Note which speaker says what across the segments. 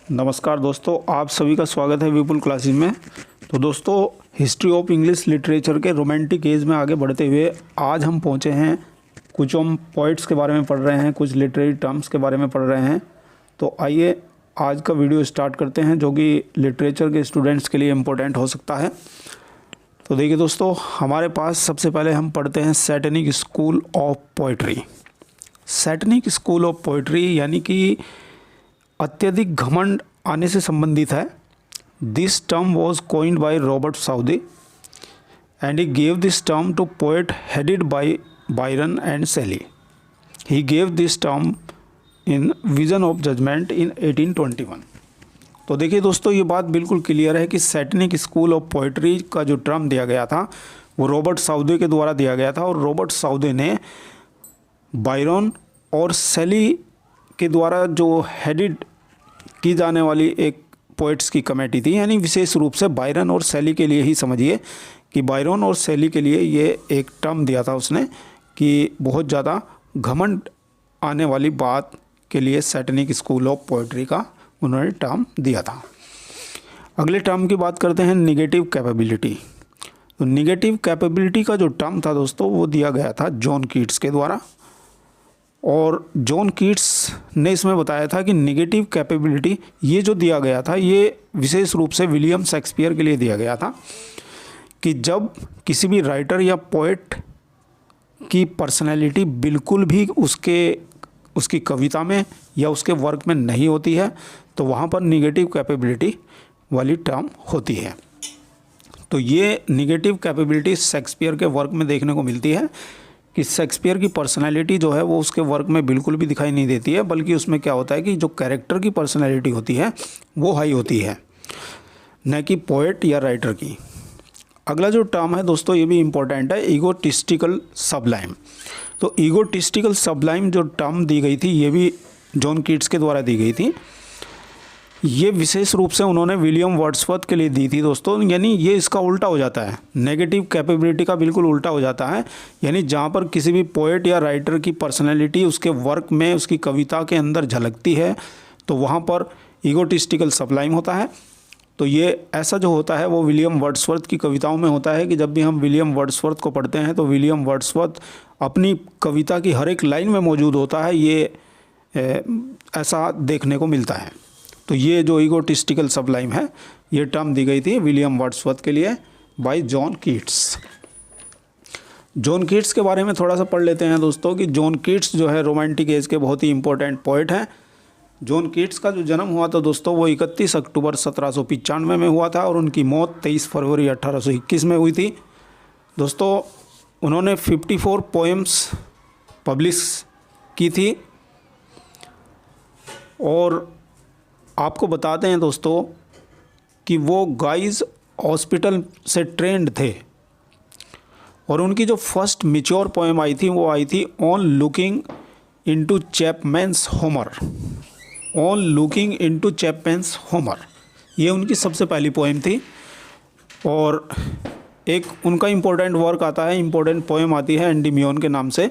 Speaker 1: नमस्कार दोस्तों, आप सभी का स्वागत है विपुल क्लासेस में। तो दोस्तों, हिस्ट्री ऑफ इंग्लिश लिटरेचर के रोमांटिक एज में आगे बढ़ते हुए आज हम पहुंचे हैं। कुछ हम पोइट्स के बारे में पढ़ रहे हैं, कुछ लिटरेरी टर्म्स के बारे में पढ़ रहे हैं। तो आइए आज का वीडियो स्टार्ट करते हैं, जो कि लिटरेचर के स्टूडेंट्स के लिए इम्पोर्टेंट हो सकता है। तो देखिए दोस्तों, हमारे पास सबसे पहले हम पढ़ते हैं satanic school of poetry. Satanic school of poetry यानी कि अत्यधिक घमंड आने से संबंधित है। This term was coined by Robert Southey and he gave this term to poet headed by Byron and Shelley. He gave this term in Vision of Judgement in 1821। तो देखिए दोस्तों, ये बात बिल्कुल क्लियर है कि सैटेनिक स्कूल ऑफ पोइट्री का जो टर्म दिया गया था वो रॉबर्ट साउदी के द्वारा दिया गया था, और रॉबर्ट साउदी ने बायरन और सेली के द्वारा जो हेडेड की जाने वाली एक पोइट्स की कमेटी थी, यानी विशेष रूप से बायरन और सेली के लिए ही समझिए कि बायरन और सेली के लिए ये एक टर्म दिया था उसने कि बहुत ज़्यादा घमंड आने वाली बात के लिए सैटेनिक स्कूल ऑफ पोइट्री का उन्होंने टर्म दिया था। अगले टर्म की बात करते हैं, निगेटिव कैपेबिलिटी। तो निगेटिव कैपेबिलिटी का जो टर्म था दोस्तों, वो दिया गया था जॉन कीट्स के द्वारा, और जॉन कीट्स ने इसमें बताया था कि निगेटिव कैपेबिलिटी ये जो दिया गया था ये विशेष रूप से विलियम शेक्सपियर के लिए दिया गया था कि जब किसी भी राइटर या पोएट की पर्सनैलिटी बिल्कुल भी उसकी कविता में या उसके वर्क में नहीं होती है, तो वहाँ पर निगेटिव कैपेबिलिटी वाली टर्म होती है। तो ये निगेटिव कैपेबिलिटी शेक्सपियर के वर्क में देखने को मिलती है कि शेक्सपियर की पर्सनैलिटी जो है वो उसके वर्क में बिल्कुल भी दिखाई नहीं देती है, बल्कि उसमें क्या होता है कि जो कैरेक्टर की पर्सनैलिटी होती है वो हाई होती है, न कि पोएट या राइटर की। अगला जो टर्म है दोस्तों, ये भी इम्पोर्टेंट है, ईगोटिस्टिकल सबलाइम। तो ईगोटिस्टिकल सबलाइम जो टर्म दी गई थी ये भी जॉन कीट्स के द्वारा दी गई थी। ये विशेष रूप से उन्होंने विलियम वर्ड्सवर्थ के लिए दी थी दोस्तों। यानी ये इसका उल्टा हो जाता है, नेगेटिव कैपेबिलिटी का बिल्कुल उल्टा हो जाता है। यानी जहाँ पर किसी भी पोएट या राइटर की पर्सनैलिटी उसके वर्क में, उसकी कविता के अंदर झलकती है, तो वहाँ पर ईगोटिस्टिकल सबलाइम होता है। तो ये ऐसा जो होता है वो विलियम वर्ड्सवर्थ की कविताओं में होता है कि जब भी हम विलियम वर्ड्सवर्थ को पढ़ते हैं तो विलियम वर्ड्सवर्थ अपनी कविता की हर एक लाइन में मौजूद होता है, ये ऐसा देखने को मिलता है। तो ये जो ईगोटिस्टिकल सबलाइम है ये टर्म दी गई थी विलियम वर्ड्सवर्थ के लिए bye John Keats. John Keats के बारे में थोड़ा सा पढ़ लेते हैं दोस्तों कि जॉन कीट्स जो है रोमांटिक एज के बहुत ही इंपॉर्टेंट पोएट हैं। जॉन कीट्स का जो जन्म हुआ था दोस्तों वो 31 अक्टूबर 1795 में हुआ था, और उनकी मौत 23 फरवरी 1821 में हुई थी। दोस्तों, उन्होंने 54 पोएम्स पब्लिश की थी, और आपको बताते हैं दोस्तों कि वो गाइज हॉस्पिटल से ट्रेंड थे, और उनकी जो फर्स्ट मैच्योर पोएम आई थी वो आई थी on looking into Chapman's Homer. On looking into Chapman's Homer, ये उनकी सबसे पहली पोएम थी। और एक उनका इम्पोर्टेंट वर्क आता है, इम्पोर्टेंट पोएम आती है एंडीमियन के नाम से,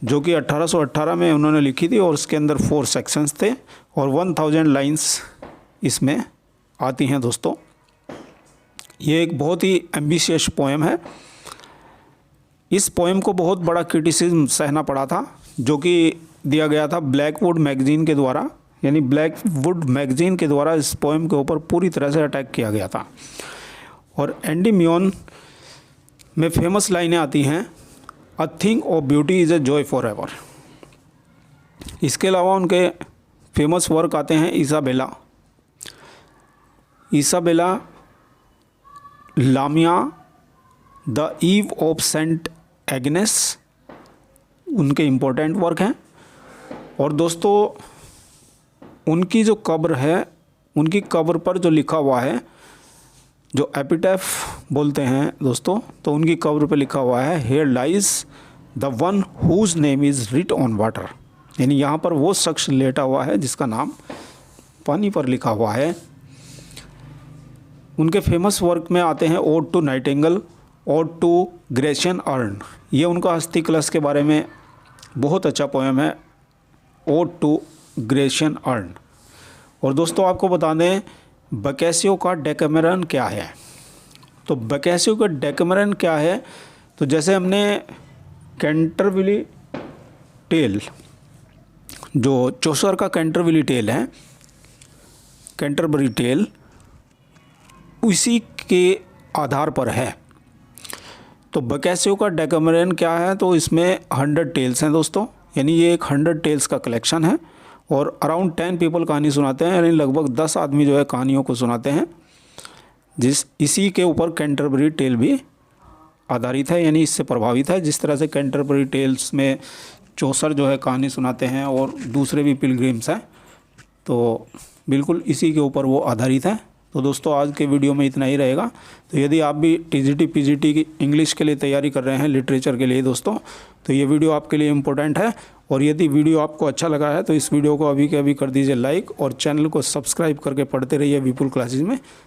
Speaker 1: जो कि 1818 में उन्होंने लिखी थी, और उसके अंदर 4 सेक्शंस थे और 1000 लाइंस इसमें आती हैं दोस्तों। ये एक बहुत ही एम्बिशियस पोएम है। इस पोएम को बहुत बड़ा क्रिटिसिज्म सहना पड़ा था, जो कि दिया गया था ब्लैकवुड मैगजीन के द्वारा। यानी ब्लैकवुड मैगजीन के द्वारा इस पोएम के ऊपर पूरी तरह से अटैक किया गया था। और एंडीमियन में फेमस लाइनें आती हैं, a thing of beauty is a joy forever. इसके अलावा उनके फेमस वर्क आते हैं Isabella, Isabella, Lamia, the Eve of Saint Agnes, उनके इम्पोर्टेंट वर्क हैं। और दोस्तों, उनकी जो कब्र है, उनकी कब्र पर जो लिखा हुआ है, जो एपिटैफ बोलते हैं दोस्तों, तो उनकी कब्र पे लिखा हुआ है, here lies the one whose name is writ on water. यानी यहाँ पर वो शख्स लेटा हुआ है जिसका नाम पानी पर लिखा हुआ है। उनके फेमस वर्क में आते हैं ode to nightingale, ode to Grecian urn. ये उनका हस्ती कलश के बारे में बहुत अच्छा पोएम है, ओड टू ग्रेशियन अर्न। और दोस्तों आपको बता दें बकैसियो का डेकामेरन क्या है। तो बकैसियो का डेकामेरन क्या है, तो जैसे हमने कैंटरविली टेल, जो चौसर का कैंटरविली टेल है, कैंटरबरी टेल उसी के आधार पर है। तो बकैसियो का डेकामेरन क्या है, तो इसमें 100 टेल्स हैं दोस्तों, यानी ये एक 100 टेल्स का कलेक्शन है और अराउंड 10 पीपल कहानी सुनाते हैं, यानी लगभग 10 आदमी जो है कहानियों को सुनाते हैं। इसी के ऊपर कैंटरबरी टेल भी आधारित है, यानी इससे प्रभावित है। जिस तरह से कैंटरबरी टेल्स में चौसर जो है कहानी सुनाते हैं और दूसरे भी पिलग्रिम्स हैं, तो बिल्कुल इसी के ऊपर वो आधारित है। तो दोस्तों आज के वीडियो में इतना ही रहेगा। तो यदि आप भी टीजीटी पीजीटी की इंग्लिश के लिए तैयारी कर रहे हैं, लिटरेचर के लिए दोस्तों, तो ये वीडियो आपके लिए इम्पोर्टेंट है। और यदि वीडियो आपको अच्छा लगा है तो इस वीडियो को अभी के अभी कर दीजिए लाइक और चैनल को सब्सक्राइब करके पढ़ते रहिए विपुल क्लासेस में।